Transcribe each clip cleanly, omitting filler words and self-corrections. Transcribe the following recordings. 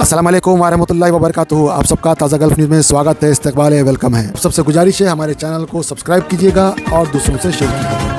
अस्सलाम वालेकुम वरहमतुल्लाहि वबरकातुहू। आप सबका ताज़ा गल्फ़ न्यूज़ में स्वागत है, इस्तकबाल है, वेलकम है। सबसे गुजारिश है हमारे चैनल को सब्सक्राइब कीजिएगा और दूसरों से शेयर कीजिएगा।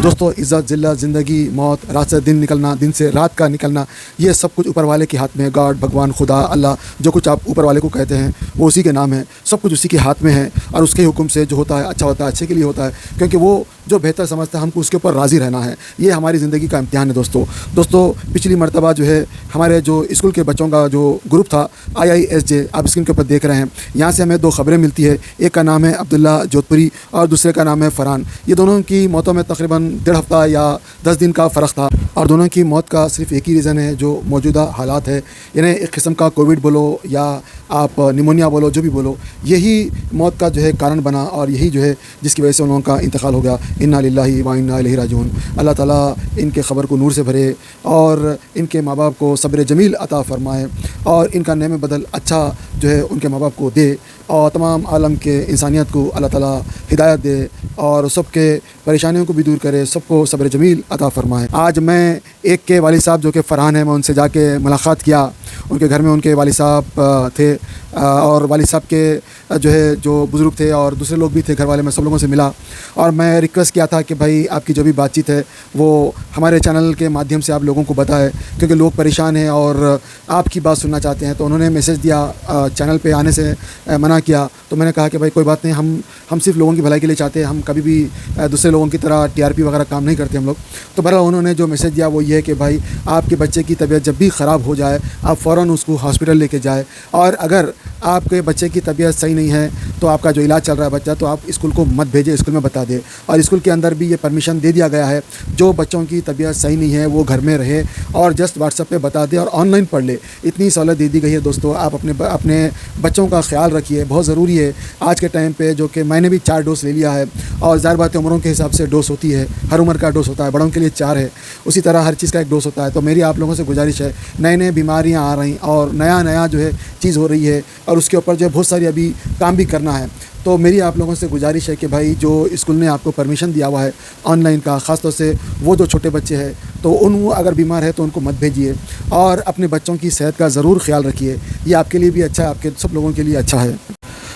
दोस्तों, इज़्ज़त, जिल्लत, ज़िंदगी, मौत, रात से दिन निकलना, दिन से रात का निकलना, ये सब कुछ ऊपर वाले के हाथ में है। गॉड, भगवान, खुदा, अल्लाह, जो कुछ आप ऊपर वाले को कहते हैं वो उसी के नाम है। सब कुछ उसी के हाथ में है और उसके हुक्म से जो होता है अच्छा होता है, अच्छे के लिए होता है, क्योंकि वो जो बेहतर समझता है हमको उसके ऊपर राज़ी रहना है। ये हमारी ज़िंदगी का इम्तिहान है। दोस्तों पिछली मरतबा जो है हमारे जो स्कूल के बच्चों का जो ग्रुप था IISJ, आप स्क्रीन के ऊपर देख रहे हैं, यहाँ से हमें दो ख़बरें मिलती है। एक का नाम है अब्दुल्ला जोधपुरी और दूसरे का नाम है फ़रहान। ये दोनों की मौतों में तकरीबन 1.5 हफ़्ता या 10 दिन का फ़र्क था और दोनों की मौत का सिर्फ एक ही रीज़न है, जो मौजूदा हालात है। यानी एक किस्म का कोविड बोलो या आप निमोनिया बोलो, जो भी बोलो, यही मौत का जो है कारण बना और यही जो है जिसकी वजह से उन लोगों का इंतकाल हो गया। इन्ना लिल्लाहि व इन्ना इलैहि राजिऊन। अल्लाह ताला इनके ख़बर को नूर से भरे और इनके माँ बाप को सब्र जमील अता फ़रमाए और इनका नेम बदल अच्छा जो है उनके माँ बाप को दे और तमाम आलम के इंसानियत को अल्लाह ताला हिदायत दे और सबके परेशानियों को भी दूर करे, सबको सब्र जमील अता फ़रमाए। आज मैं एक के वालिद साहब जो कि फ़रहान है, मैं उनसे जाके मुलाक़ात किया। उनके घर में उनके वालिद साहब थे और वालिद साहब के जो बुज़ुर्ग थे और दूसरे लोग भी थे घर वाले, मैं सब लोगों से मिला और मैं रिक्वेस्ट किया था कि भाई आपकी जो भी बातचीत है वो हमारे चैनल के माध्यम से आप लोगों को बताएं, क्योंकि लोग परेशान हैं और आपकी बात सुनना चाहते हैं। तो उन्होंने मैसेज दिया, चैनल पे आने से मना किया। तो मैंने कहा कि भाई कोई बात नहीं, हम सिर्फ लोगों की भलाई के लिए चाहते हैं, हम कभी भी दूसरे लोगों की तरह TRP वगैरह काम नहीं करते हम लोग। तो बहरहाल उन्होंने जो मैसेज दिया वो ये है कि भाई आपके बच्चे की तबीयत जब भी ख़राब हो जाए आप फ़ौरन उसको हॉस्पिटल लेके जाए और अगर आपके बच्चे की तबीयत सही नहीं है तो आपका जो इलाज चल रहा है बच्चा, तो आप स्कूल को मत भेजें, स्कूल में बता दें। और स्कूल के अंदर भी ये परमिशन दे दिया गया है, जो बच्चों की तबीयत सही नहीं है वो घर में रहे और जस्ट व्हाट्सएप पे बता दे और ऑनलाइन पढ़ ले। इतनी सहूलत दे दी गई है। दोस्तों, आप अपने बच्चों का ख्याल रखिए, बहुत ज़रूरी है आज के टाइम पे, जो कि मैंने भी 4 डोज ले लिया है और ज़ाहिर बात है उम्रों के हिसाब से डोज होती है, हर उम्र का डोज होता है, बड़ों के लिए 4 है, उसी तरह हर चीज़ का एक डोज होता है। तो मेरी आप लोगों से गुजारिश है, नई बीमारियाँ आ रही और नया जो है चीज़ हो रही है और उसके ऊपर जो है बहुत सारी अभी काम भी करना है। तो मेरी आप लोगों से गुजारिश है कि भाई जो स्कूल ने आपको परमिशन दिया हुआ है ऑनलाइन का, ख़ास तौर से वो जो छोटे बच्चे हैं तो वो अगर बीमार है तो उनको मत भेजिए और अपने बच्चों की सेहत का ज़रूर ख्याल रखिए। ये आपके लिए भी अच्छा है, आपके सब लोगों के लिए अच्छा है।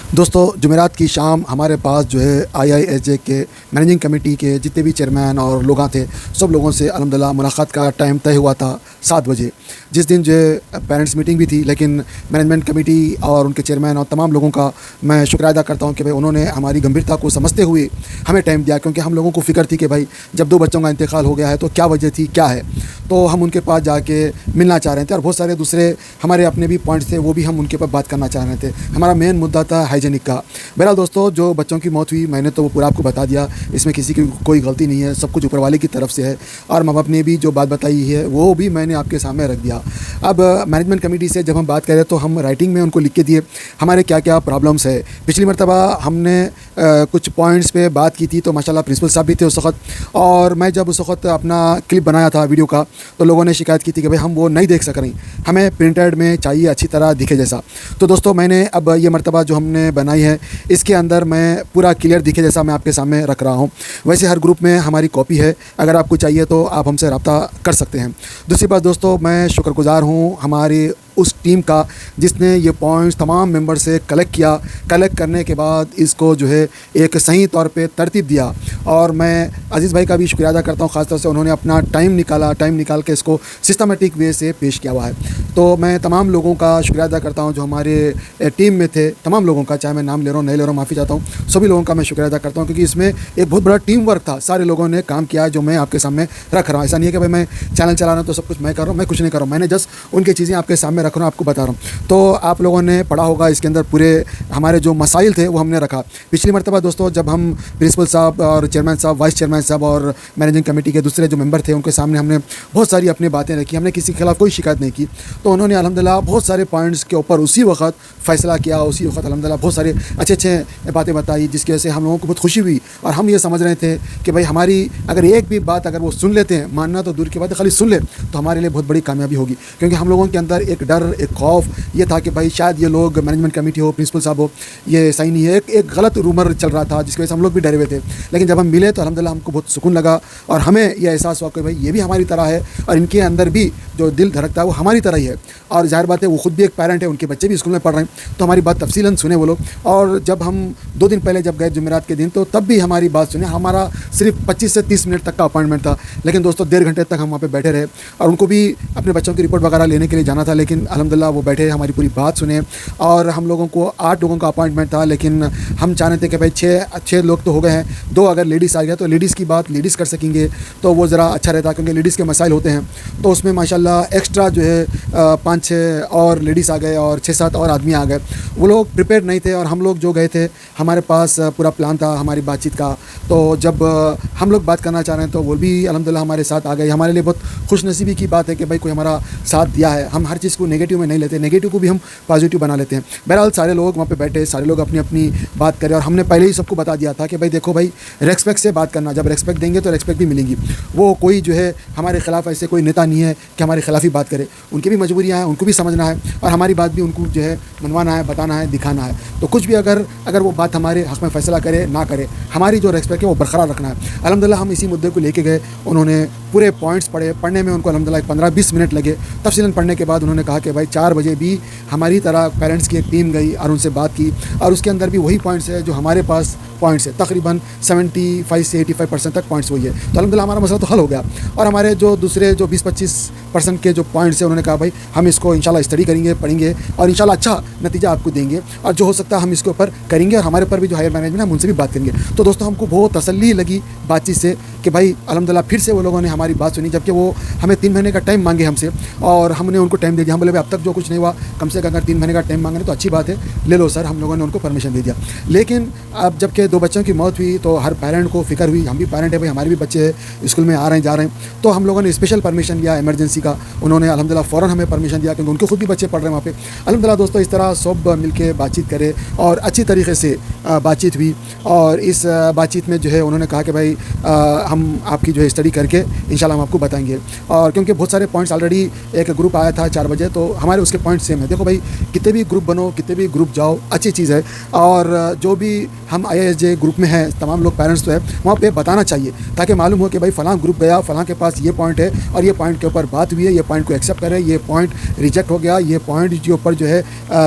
दोस्तों, जुमेरात की शाम हमारे पास जो है IISJ के मैनेजिंग कमेटी के जितने भी चेयरमैन और लोग थे सब लोगों से अल्हम्दुलिल्लाह मुलाकात का टाइम तय हुआ था 7 बजे, जिस दिन जो है पेरेंट्स मीटिंग भी थी। लेकिन मैनेजमेंट कमेटी और उनके चेयरमैन और तमाम लोगों का मैं शुक्रिया अदा करता हूँ कि भाई उन्होंने हमारी गंभीरता को समझते हुए हमें टाइम दिया, क्योंकि हम लोगों को फ़िक्र थी कि भाई जब 2 बच्चों का इंतकाल हो गया है तो क्या वजह थी, क्या है। तो हम उनके पास जाके मिलना चाह रहे थे और बहुत सारे दूसरे हमारे अपने भी पॉइंट्स थे, वो भी हम उनके पास बात करना चाह रहे थे। हमारा मेन मुद्दा था हाइजीनिक का। बहरहाल दोस्तों, जो बच्चों की मौत हुई मैंने तो वो पूरा आपको बता दिया, इसमें किसी की कोई गलती नहीं है, सब कुछ ऊपर वाले की तरफ से है और माँ बाप ने भी जो बात बताई है वो भी मैंने आपके सामने रख दिया। अब मैनेजमेंट कमेटी से जब हम बात करें तो हम राइटिंग में उनको लिख के दिए हमारे क्या क्या प्रॉब्लम्स है। पिछली मरतबा हमने कुछ पॉइंट्स पे बात की थी तो माशाल्लाह प्रिंसिपल साहब भी थे उस वक्त, और मैं जब उस वक्त अपना क्लिप बनाया था वीडियो का तो लोगों ने शिकायत की थी कि भाई हम वो नहीं देख सक रहे, हमें प्रिंटेड में चाहिए अच्छी तरह दिखे जैसा। तो दोस्तों, मैंने अब ये मरतबा जो हमने बनाई है इसके अंदर मैं पूरा क्लियर दिखे जैसा मैं आपके सामने रख रहा हूँ। वैसे हर ग्रुप में हमारी कॉपी है, अगर आपको चाहिए तो आप हमसे रब्ता कर सकते हैं। दूसरी बात दोस्तों, मैं शुक्रगुज़ार हूँ हमारी उस टीम का जिसने ये पॉइंट्स तमाम मेंबर से कलेक्ट किया। कलेक्ट करने के बाद इसको जो है एक सही तौर पे तरतीब दिया और मैं अज़ीज़ भाई का भी शुक्रिया अदा करता हूँ, ख़ास तौर से उन्होंने अपना टाइम निकाल के इसको सिस्टमेटिक वे से पेश किया हुआ है। तो मैं तमाम लोगों का शुक्रिया अदा करता हूँ जो हमारे टीम में थे, तमाम लोगों का, चाहे मैं नाम ले रहा हूँ नहीं ले रहा हूँ, माफ़ी चाहता हूँ, सभी लोगों का मैं शुक्रिया अदा करता हूँ, क्योंकि इसमें एक बहुत बड़ा टीम वर्क था। सारे लोगों ने काम किया जो मैं आपके सामने रख रहा हूँ। ऐसा नहीं है कि भाई मैं चैनल चला रहा हूँ तो सब कुछ मैं कर रहा हूँ, मैं कुछ नहीं कर रहा हूँ, मैंने जस्ट उनकी चीज़ें आपके सामने रख रहा हूँ, आपको बता रहा हूँ। तो आप लोगों ने पढ़ा होगा, इसके अंदर पूरे हमारे जो मसाइल थे वो हमने रखा। पिछली मरतबा दोस्तों जब हम प्रिंसिपल साहब और चेयरमैन साहब, वाइस चेयरमैन साहब और मैनेजिंग कमेटी के दूसरे जो मेंबर थे उनके सामने हमने बहुत सारी अपनी बातें रखी, हमने किसी के खिलाफ कोई शिकायत नहीं की। तो उन्होंने अल्हम्दुलिल्लाह बहुत सारे पॉइंट्स के ऊपर उसी वक्त फ़ैसला किया, उसी वक्त अल्हम्दुलिल्लाह बहुत सारे अच्छे बातें बताई, जिसकी वजह से हम लोगों को बहुत खुशी हुई और हम ये समझ रहे थे कि भाई हमारी अगर एक भी बात अगर वो सुन लेते हैं, मानना तो दूर की बात है, खाली सुन ले तो हमारे लिए बहुत बड़ी कामयाबी होगी। क्योंकि हम लोगों के अंदर एक डर, एक खौफ ये था कि भाई शायद ये लोग मैनेजमेंट कमेटी हो, प्रिंसिपल साहब हो, ये सही नहीं है। एक गलत रूमर चल रहा था जिसकी वजह से हम लोग भी डरे हुए थे। लेकिन जब हम मिले तो अल्हम्दुलिल्लाह हमको बहुत सुकून लगा और हमें यह एहसास हुआ कि भाई ये भी हमारी तरह है और इनके अंदर भी जो दिल धड़कता है वो हमारी तरह ही है। है। और ज़ाहिर बात है वो खुद भी एक पेरेंट है, उनके बच्चे भी स्कूल में पढ़ रहे हैं, तो हमारी बात तफसीलन सुने वो लोग। और जब हम 2 दिन पहले जब गए जुमेरात के दिन, तो तब भी हमारी बात सुने। हमारा सिर्फ 25 से 30 मिनट तक का अपॉइंटमेंट था, लेकिन दोस्तों 1.5 घंटे तक हम वहाँ पे बैठे रहे। और उनको भी अपने बच्चों की रिपोर्ट वगैरह लेने के लिए जाना था, लेकिन अल्हम्दुलिल्लाह वो बैठे, हमारी पूरी बात सुने। और हम लोगों को 8 लोगों का अपॉइंटमेंट था, लेकिन हम चाह रहे थे कि भाई 6 लोग तो हो गए हैं, 2 अगर लेडीज़ आ गया तो लेडीज़ की बात लेडीज़ कर सकेंगे तो वो ज़रा अच्छा रहता, क्योंकि लेडीज़ के मसाइल होते हैं। तो उसमें माशाल्लाह एक्स्ट्रा जो है 5-6 और लेडीज़ आ गए और 6-7 और आदमी आ गए। वो लोग प्रिपेयर नहीं थे, और हम लोग जो गए थे हमारे पास पूरा प्लान था हमारी बातचीत का। तो जब हम लोग बात करना चाह रहे हैं तो वो भी अल्हम्दुलिल्लाह हमारे साथ आ गए। हमारे लिए बहुत खुशनसीबी की बात है कि भाई कोई हमारा साथ दिया है। हम हर चीज़ को नेगेटिव में नहीं लेते, नेगेटिव को भी हम पॉजिटिव बना लेते हैं। बहरहाल सारे लोग वहाँ पे बैठे, सारे लोग अपनी अपनी बात करें, और हमने पहले ही सबको बता दिया था कि भाई देखो भाई, रेस्पेक्ट से बात करना, जब रेस्पेक्ट देंगे तो रेस्पेक्ट भी मिलेगी। वो कोई जो है हमारे खिलाफ ऐसे कोई नेता नहीं है कि हमारे खिलाफ ही बात करे। उनकी भी मजबूरियाँ हैं, उनको भी समझना है, और हमारी बात भी उनको जो है मनवाना है, बताना है, दिखाना है। तो कुछ भी अगर वो बात हमारे हक़ में फ़ैसला करे ना करे, हमारी जो रेस्पेक्ट है वो बरकरार रखना है। अल्हम्दुलिल्लाह हम इसी मुद्दे को लेके गए। उन्होंने पूरे पॉइंट्स पढ़ने में उनको अल्हम्दुलिल्लाह 15-20 मिनट लगे। तफसीलन पढ़ने के बाद उन्होंने कहा कि भाई 4 बजे भी हमारी तरह पेरेंट्स की एक टीम गई और उनसे बात की, और उसके अंदर भी वही पॉइंट्स है जो हमारे पास पॉइंट्स है। तकरीबन 75 से 85% तक पॉइंट्स वही है। तो अल्हम्दुलिल्लाह हमारा मसला तो हल हो गया। और हमारे जो दूसरे जो 20-25% के जो पॉइंट्स हैं, उन्होंने कहा भाई हम इसको इंशाल्लाह स्टडी करेंगे, पढ़ेंगे, और इंशाल्लाह अच्छा नतीजा आपको देंगे, और जो हो सकता है हम इसके ऊपर करेंगे, और हमारे ऊपर भी जो हायर मैनेजमेंट है हम उनसे भी बात करेंगे। तो दोस्तों हमको बहुत तसल्ली लगी बातचीत से कि भाई अल्हम्दुलिल्लाह फिर से वो लोगों ने हमारी बात सुनी, जबकि वो हमें 3 महीने का टाइम मांगे हमसे, और हमने उनको टाइम दे दिया। हम बोले भाई अब तक जो कुछ नहीं हुआ, कम से कम अगर 3 महीने का टाइम मांगे तो अच्छी बात है, ले लो सर। हम लोगों ने उनको परमिशन दे दिया। लेकिन अब जबकि 2 बच्चों की मौत हुई तो हर पेरेंट को फ़िक्र हुई। हम भी पेरेंट है भाई, हमारे भी बच्चे स्कूल में आ रहे हैं, जा रहे हैं। तो हम लोगों ने स्पेशल परमिशन लिया इमरजेंसी का। उन्होंने अल्हम्दुलिल्लाह फ़ौरन हमें परमिशन दिया, क्योंकि उनके खुद भी बच्चे पढ़ रहे हैं वहाँ पे। अल्हम्दुलिल्लाह दोस्तों इस तरह सब मिल के बातचीत करें, और अच्छी तरीके से बातचीत हुई। और इस बातचीत में जो है उन्होंने कहा कि भाई हम आपकी जो है स्टडी करके इंशाल्लाह हम आपको बताएंगे। और क्योंकि बहुत सारे पॉइंट्स ऑलरेडी एक ग्रुप आया था 4 बजे, तो हमारे उसके पॉइंट सेम है। देखो भाई, कितने भी ग्रुप बनो, कितने भी ग्रुप जाओ, अच्छी चीज़ है। और जो भी हम IISJ ग्रुप में हैं, तमाम लोग पेरेंट्स तो है, वहाँ पे बताना चाहिए, ताकि मालूम हो कि भाई फ़लाँ ग्रुप गया, फ़लाँ के पास ये पॉइंट है, और ये पॉइंट के ऊपर बात हुई है, ये पॉइंट को एक्सेप्ट कर रहे हैं, ये पॉइंट रिजेक्ट हो गया, ये पॉइंट के ऊपर जो है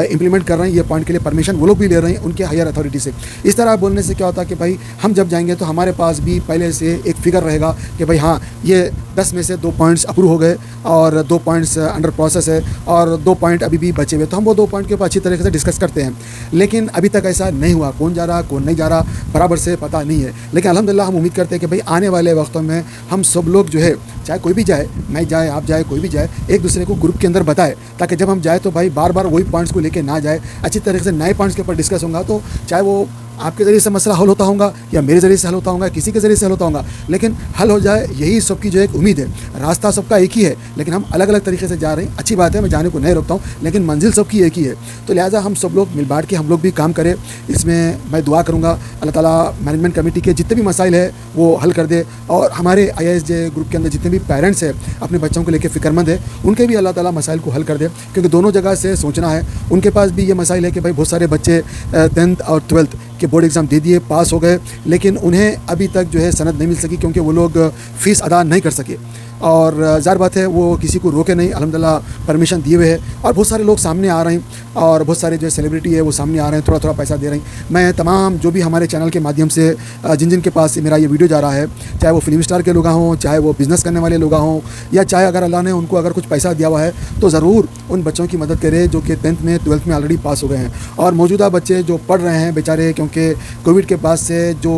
इंप्लीमेंट कर रहे हैं, ये पॉइंट के लिए परमिशन वो लोग भी ले रहे हैं उनके हायर अथॉरिटी से। इस तरह बोलने से क्या होता है कि भाई हम जब जाएंगे तो हमारे पास भी पहले से एक फिगर रहेगा कि भाई हाँ, ये 10 में से 2 पॉइंट्स अप्रूव हो गए, और 2 पॉइंट्स अंडर प्रोसेस है, और 2 पॉइंट अभी भी बचे हुए। तो हम वो 2 पॉइंट के ऊपर अच्छी तरीके से डिस्कस करते हैं। लेकिन अभी तक ऐसा नहीं हुआ। कौन जा रहा, कौन नहीं जा रहा, बराबर से पता नहीं है। लेकिन अल्हम्दुलिल्लाह हम उम्मीद करते हैं कि भाई आने वाले वक्तों में हम सब लोग जो है, चाहे कोई भी जाए, मैं जाए, आप जाए, कोई भी जाए, एक दूसरे को ग्रुप के अंदर बताए, ताकि जब हम जाए तो भाई बार बार वही पॉइंट्स को लेके ना जाए। अच्छी तरीके से नए पॉइंट्स के ऊपर डिस्कस होगा, तो चाहे वो आपके ज़रिए से मसला हल होता होगा, या मेरे ज़रिए से हल होता होगा, किसी के ज़रिए से हल होता होगा, लेकिन हल हो जाए, यही सबकी जो एक उम्मीद है। रास्ता सबका एक ही है, लेकिन हम अलग अलग तरीके से जा रहे हैं। अच्छी बात है, मैं जाने को नहीं रोकता हूँ, लेकिन मंजिल सबकी एक ही है। तो लिहाजा हम सब लोग मिल बांट के हम लोग भी काम करें। इसमें मैं दुआ करूँगा अल्लाह ताला मैनेजमेंट कमेटी के जितने भी मसाइल है वो हल कर दे, और हमारे IISJ ग्रुप के अंदर जितने भी पेरेंट्स हैं अपने बच्चों को लेकर फ़िक्रमंद है, उनके भी अल्लाह ताला मसाइल को हल कर दे। क्योंकि दोनों जगह से सोचना है। उनके पास भी ये मसाइल है कि भाई बहुत सारे बच्चे 10th और 12th के बोर्ड एग्ज़ाम दे दिए, पास हो गए, लेकिन उन्हें अभी तक जो है सनद नहीं मिल सकी, क्योंकि वो लोग फ़ीस अदा नहीं कर सके। और ज़ाहिर बात है वो किसी को रोके नहीं, अल्हम्दुलिल्लाह परमिशन दिए हुए है। और बहुत सारे लोग सामने आ रहे हैं, और बहुत सारे जो सेलिब्रिटी है वो सामने आ रहे हैं, थोड़ा थोड़ा पैसा दे रहे हैं। मैं तमाम जो भी हमारे चैनल के माध्यम से जिन जिन के पास मेरा ये वीडियो जा रहा है, चाहे वो फिल्म स्टार के लोग हों, चाहे वो बिज़नेस करने वाले लोग हों, या चाहे अगर अल्लाह ने उनको अगर कुछ पैसा दिया हुआ है, तो ज़रूर उन बच्चों की मदद करें जो कि 10th में 12th में ऑलरेडी पास हो गए हैं। और मौजूदा बच्चे जो पढ़ रहे हैं बेचारे, क्योंकि कोविड के बाद से जो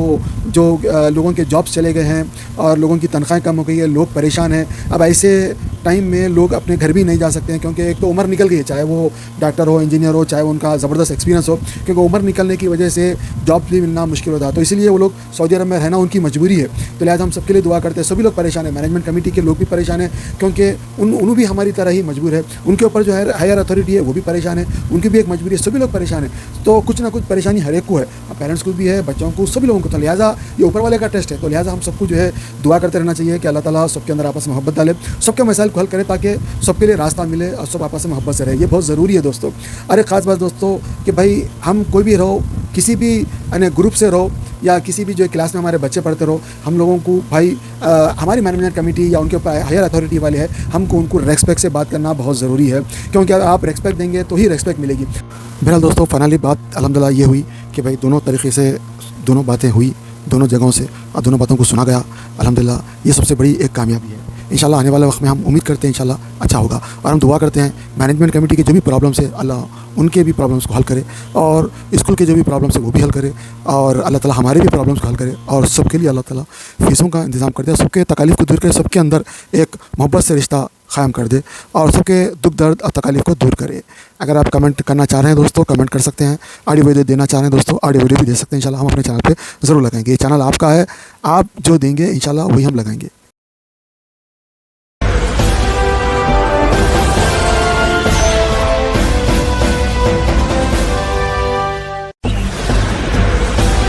लोगों के जॉब्स चले गए हैं और लोगों की तनख्वाहें कम हो गई है, लोग परेशान हैं। अब ऐसे टाइम में लोग अपने घर भी नहीं जा सकते हैं, क्योंकि एक तो उम्र निकल गई है, चाहे वो डॉक्टर हो, इंजीनियर हो, चाहे उनका ज़बरदस्त एक्सपीरियंस हो, क्योंकि उम्र निकलने की वजह से जॉब भी मिलना मुश्किल होता है। तो इसलिए वो लोग सऊदी अरब में रहना उनकी मजबूरी है। तो लिहाजा हम सबके लिए दुआ करते हैं। सभी लोग परेशान हैं, मैनेजमेंट कमेटी के लोग भी परेशान हैं, क्योंकि उन भी हमारी तरह ही मजबूर है। उनके ऊपर जो है हायर अथॉरिटी है वो भी परेशान है, उनकी भी एक मजबूरी है। सभी लोग परेशान हैं, तो कुछ ना कुछ परेशानी हर एक को है, पेरेंट्स को भी है, बच्चों को, सभी लोगों को। तो लिहाजा ये ऊपर वाले का टेस्ट है। तो लिहाजा हम सबको जो है दुआ करते रहना चाहिए कि अल्लाह ताला सबके अंदर आपस में मोहब्बत डाले, सबके मसाइल को हल करे, ताकि सबके लिए रास्ता मिले और सब आपस में मोहब्बत से रहे। ये बहुत ज़रूरी है दोस्तों। अरे ख़ास बात दोस्तों कि भाई हम कोई भी रहो, किसी भी ग्रुप से रहो, या किसी भी जो क्लास में हमारे बच्चे पढ़ते रहो, हम लोगों को भाई हमारी मैनेजमेंट कमेटी या उनके ऊपर हायर अथॉरिटी वाले हैं, हमको उनको रेस्पेक्ट से बात करना बहुत ज़रूरी है, क्योंकि अगर आप रेस्पेक्ट देंगे तो ही रेस्पेक्ट मिलेगी। बहरहाल दोस्तों, फाइनली बात अल्हम्दुलिल्लाह ये हुई कि भाई दोनों तरीक़े से दोनों बातें हुई, दोनों जगहों से और दोनों बातों को सुना गया। अल्हम्दुलिल्लाह ये सबसे बड़ी एक कामयाबी है। इंशाल्लाह आने वाले वक्त में हम उम्मीद करते हैं इंशाल्लाह अच्छा होगा, और हम दुआ करते हैं मैनेजमेंट कमेटी के जो भी प्रॉब्लम्स है अल्लाह उनके भी प्रॉब्लम्स को हल करे, और स्कूल के जो भी प्रॉब्लम्स है वो भी हल करे, और अल्लाह ताला हमारे भी प्रॉब्लम्स को हल करे, और सबके लिए अल्लाह ताला फ़ीसों का इंतज़ाम कर दे, सबके तकालीफ़ को दूर करे, सबके अंदर एक मोहब्बत से रिश्ता क़ायम कर दे, और सबके दुख दर्द और तकालीफ़ को दूर करे। अगर आप कमेंट करना चाह रहे हैं दोस्तों, कमेंट कर सकते हैं। ऑडियो वीडियो देना चाह रहे हैं दोस्तों, ऑडियो वीडियो भी दे सकते हैं। इंशाल्लाह हम अपने चैनल पे ज़रूर लगाएंगे। ये चैनल आपका है, आप जो देंगे इंशाल्लाह वही हम लगाएंगे।